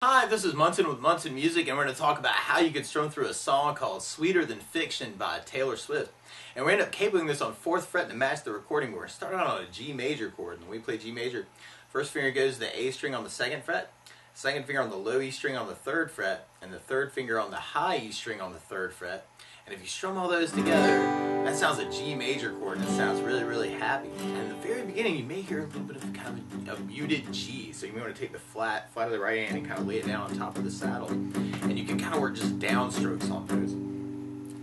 Hi, this is Munson with Munson Music, and we're going to talk about how you could strum through a song called Sweeter Than Fiction by Taylor Swift. And we're going to end up capoing this on 4th fret to match the recording. We're going to start out on a G major chord. And when we play G major, first finger goes to the A string on the 2nd fret, second finger on the low E string on the 3rd fret, and the third finger on the high E string on the 3rd fret. And if you strum all those together, that sounds a G major chord, and it sounds really, really happy. And in the very beginning, you may hear a little bit of kind of a muted G. So you may want to take the flat of the right hand and kind of lay it down on top of the saddle. And you can kind of work just downstrokes on those.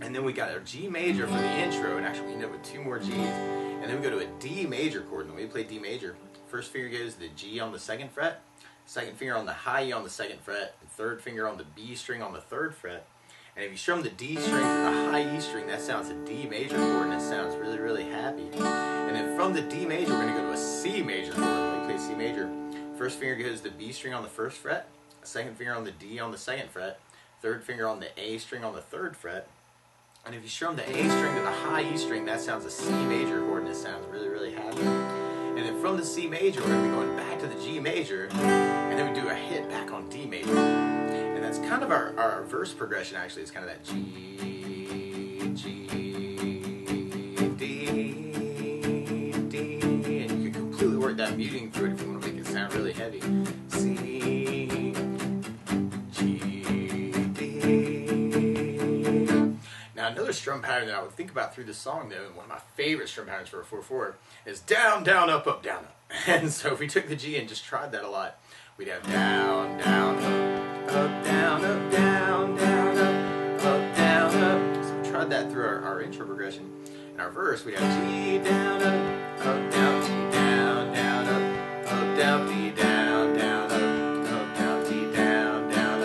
And then we got a G major for the intro, and actually we end up with 2 more Gs. And then we go to a D major chord. And when we play D major, first finger goes to the G on the 2nd fret, second finger on the high E on the 2nd fret, and third finger on the B string on the 3rd fret. And if you strum the D string to the high E string, that sounds a D major chord, and it sounds really, really happy. And then from the D major, we're going to go to a C major chord. When we play C major, first finger goes to the B string on the 1st fret, second finger on the D on the 2nd fret, third finger on the A string on the 3rd fret. And if you strum the A string to the high E string, that sounds a C major chord, and it sounds really, really happy. And then from the C major, we're going to be going back to the G major, and then we do a hit back on D major. And that's kind of our verse progression, actually. It's kind of that G, G, D, D. And you can completely work that muting through it if you want to make it sound really heavy. C, G, D. Now another strum pattern that I would think about through this song, though, and one of my favorite strum patterns for a 4/4, is down, down, up, up, down, up. And so if we took the G and just tried that a lot, we'd have down, down, up, down, up, down, down, up, down, up. So we tried that through our intro progression. In our verse, we have G down, up, down, G down, down, up, down, D down, down, up, down, D down, down,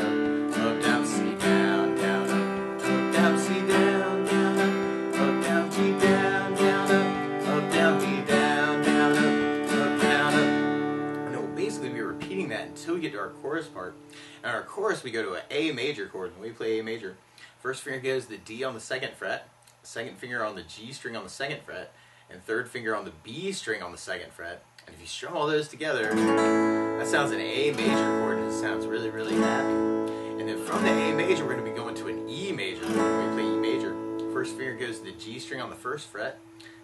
up, down, C down, down, up, down, C down, down, up, down, G down, down, up, down, D down, down, up, down, up. And it will basically be repeating that until we get to our chorus part. In our chorus, we go to an A major chord. When we play A major, first finger goes to the D on the 2nd fret, second finger on the G string on the 2nd fret, and third finger on the B string on the 2nd fret. And if you strum all those together, that sounds an A major chord, and it sounds really, really happy. And then from the A major, we're going to be going to an E major chord. When we play E major, first finger goes to the G string on the 1st fret,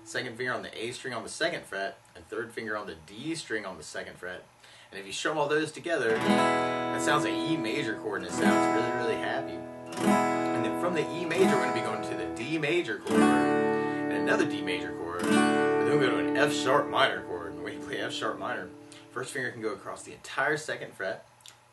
second finger on the A string on the 2nd fret, and third finger on the D string on the 2nd fret. And if you strum all those together, that sounds an E major chord, and it sounds really, really happy. And then from the E major, we're going to be going to the D major chord, and another D major chord, and then we go to an F sharp minor chord. And when you play F sharp minor, first finger can go across the entire 2nd fret,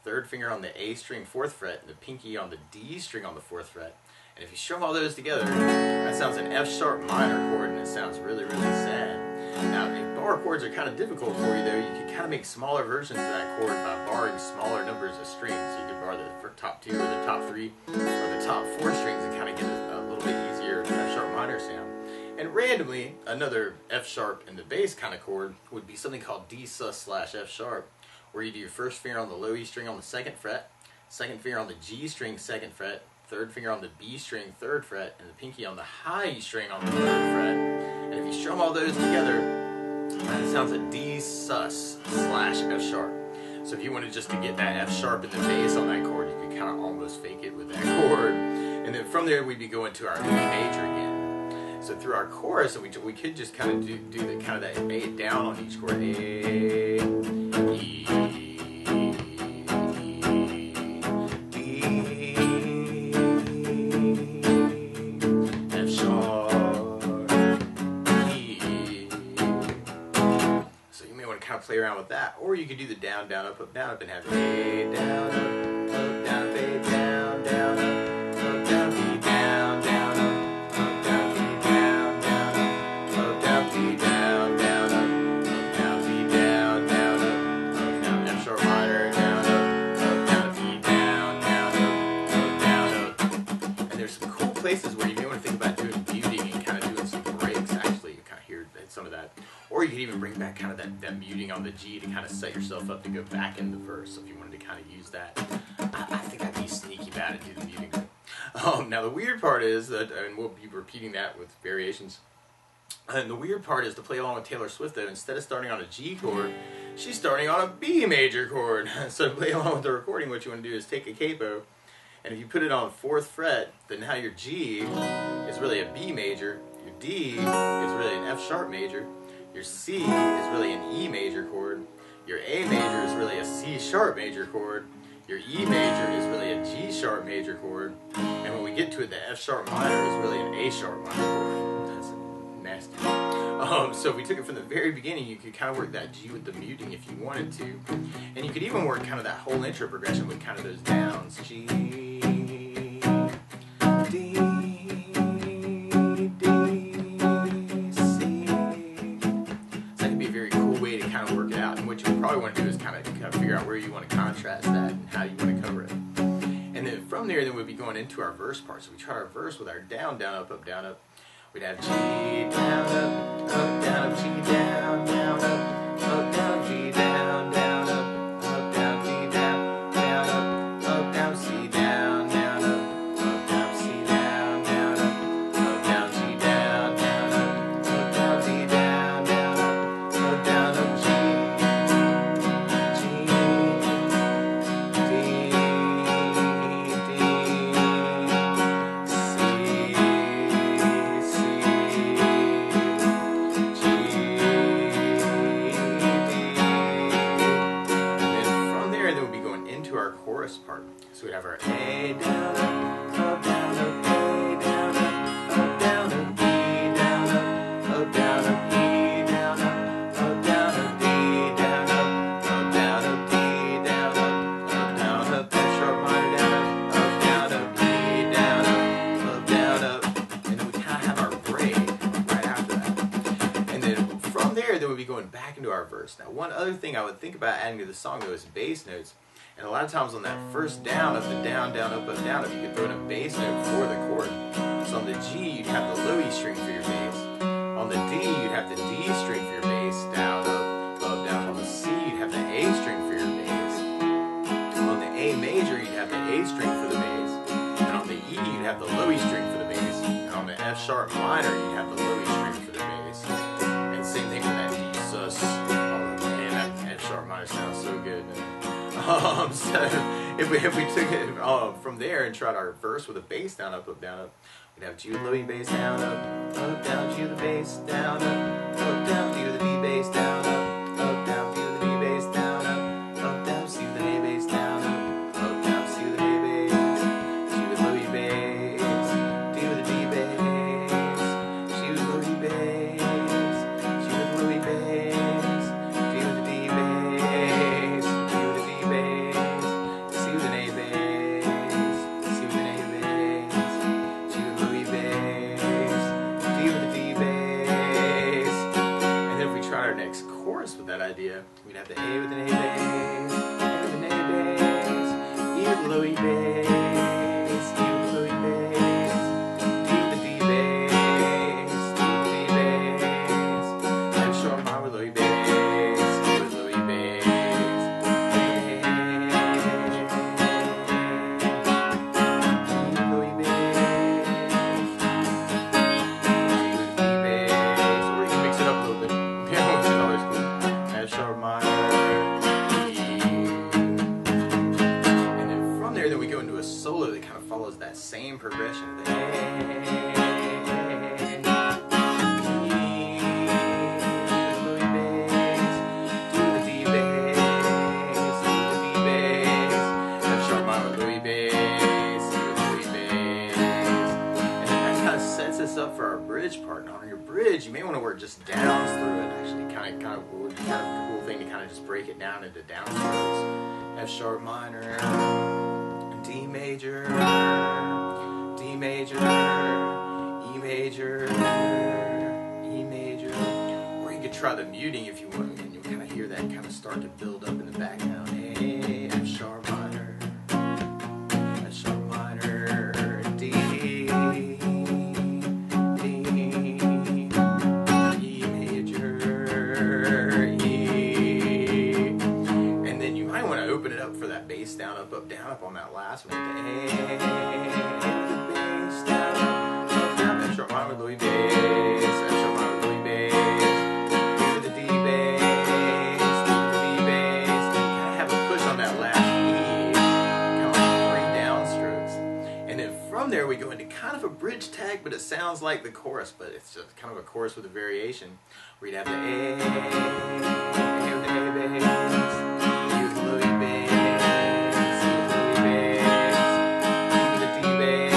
third finger on the A string 4th fret, and the pinky on the D string on the 4th fret. And if you strum all those together, that sounds an F sharp minor chord, and it sounds really, really sad. Now, if bar chords are kind of difficult for you, though, you can kind of make smaller versions of that chord by barring smaller numbers of strings. So you could bar the top 2 or the top 3 or the top 4 strings and kind of get a little bit easier F sharp minor sound. And randomly, another F sharp in the bass kind of chord would be something called D sus / F sharp, where you do your first finger on the low E string on the 2nd fret, second finger on the G string 2nd fret, third finger on the B string 3rd fret, and the pinky on the high E string on the 3rd fret. And if you strum all those together, that sounds a D sus / F sharp. So if you wanted just to get that F sharp in the bass on that chord, you could kind of almost fake it with that chord. And then from there, we'd be going to our E major again. So through our chorus, we could just kind of do the kind of that A down on each chord. A, E, play around with that, or you could do the down, down, up, and have A, down, up, down, A, down, down, up, down, B, down, down, up, down, B, down, down, up, down, B, down, down, down, B, down, down, down, F sharp minor, down, down, B, down, down, up. And there's some cool places where you may want to think about doing muting and kind of doing some breaks. Actually, you kind of hear some of that. Or you could even bring back kind of that muting on the G to kind of set yourself up to go back in the verse. So if you wanted to kind of use that, I think I'd be sneaky bad at doing the muting. Now the weird part is that, and we'll be repeating that with variations, And the weird part is to play along with Taylor Swift, though, instead of starting on a G chord, she's starting on a B major chord. So to play along with the recording, what you want to do is take a capo, and if you put it on the 4th fret, then now your G is really a B major, your D is really an F sharp major, your C is really an E major chord, your A major is really a C sharp major chord, your E major is really a G sharp major chord, and when we get to it, the F sharp minor is really an A sharp minor chord. That's nasty. So if we took it from the very beginning, you could kind of work that G with the muting if you wanted to, and you could even work kind of that whole intro progression with kind of those downs. G, D, D, C. So that could be a very cool way to kind of work it out, and what you would probably want to do is kind of figure out where you want to contrast that and how you want to cover it. And then from there, then we'd be going into our verse part. So we try our verse with our down, down, up, down, up. We'd have G, down, up, down, up, G, down, down, up, down, G, down, down, up, down, G, down, down, up, down, C, down, down, up, down, C, down, down, up, down, G, down, down, up, down, D, down, down, up, down, up, G, G, D, D, C, our chorus part. So we'd have our A down, up, down, up, A down, up, down, up, B down, up, down, up, E down, up, down, up, D down, up, down, up, D down, down, up, F sharp minor down, down, up, E down, down, up, and then we kind of have our break right after that. And then from there, then we'd be going back into our verse. Now, one other thing I would think about adding to the song, though, is bass notes. And a lot of times on that first down of the down, down, up, down, up, you could throw in a bass note for the chord. So on the G, you'd have the low E string for your bass. On the D, you'd have the D string for your bass. Down, up, down. On the C, you'd have the A string for your bass. On the A major, you'd have the A string for the bass. And on the E, you'd have the low E string for the bass. And on the F sharp minor, you'd have the low E string for the bass. And same thing with that D sus. Oh man, that F sharp minor sounds so good. So if we took it from there and tried our verse with a bass down, up, down, up, we'd have G with low E bass down, up, down, G with the bass down, up, down, D with the B bass down, up, down, D with the B bass down, up, down, C with the A bass down, up, down, C with the A bass, G with low E bass, D with the D bass, G with low E bass, G with low E bass, D with the D bass, G with the D bass, C with an A bass, C with an A bass, G with low E bass, D with the D bass. And then if we try our next chorus with that idea, we'd have the A with an A bass, A with an A bass, E with low E bass, E with low E bass, D with the D bass, D with the D bass, F sharp minor with low E bass, E with low E bass, low E bass, or you can mix it up a little bit. Yeah, which is always cool. F sharp minor, E. And then from there, then we go into a solo that kind of follows that same progression. The A, E, low E bass, D with the D bass, C with the D bass, F sharp minor with low E bass, C with low E bass. And then that kind of sets us up for our bridge part. Now on your bridge, you may want to work just downs through it. Actually, kind of would be kind of a cool thing to kind of just break it down into down strokes. F sharp minor, D major, D major, E major, E major. Or you could try the muting if you want, and you'll kind of hear that kind of start to build up in the background. A, F sharp minor, F sharp minor, D, D, E major, E. And then you might want to open it up for that bass down, up, down, up on that last one. The A, bass down, up, down, F sharp minor with low E bass, F sharp minor with low E like, but it sounds like the chorus, but it's just kind of a chorus with a variation. Where you'd have the A with the A bass, E with the low E bass, C with the low E bass, D with the D bass,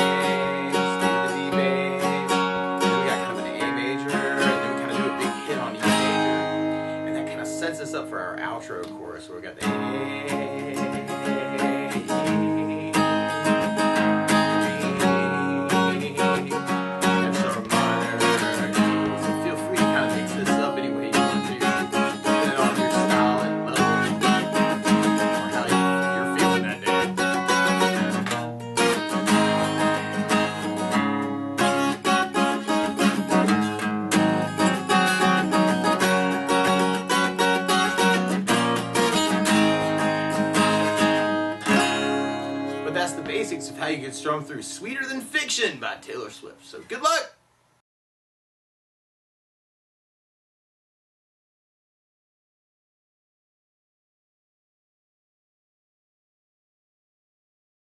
D with the D bass. And then we got kind of an A major, and then we kind of do a big hit on E major. And that kind of sets us up for our outro chorus, where we got the A. But that's the basics of how you get strummed through Sweeter Than Fiction by Taylor Swift. So good luck!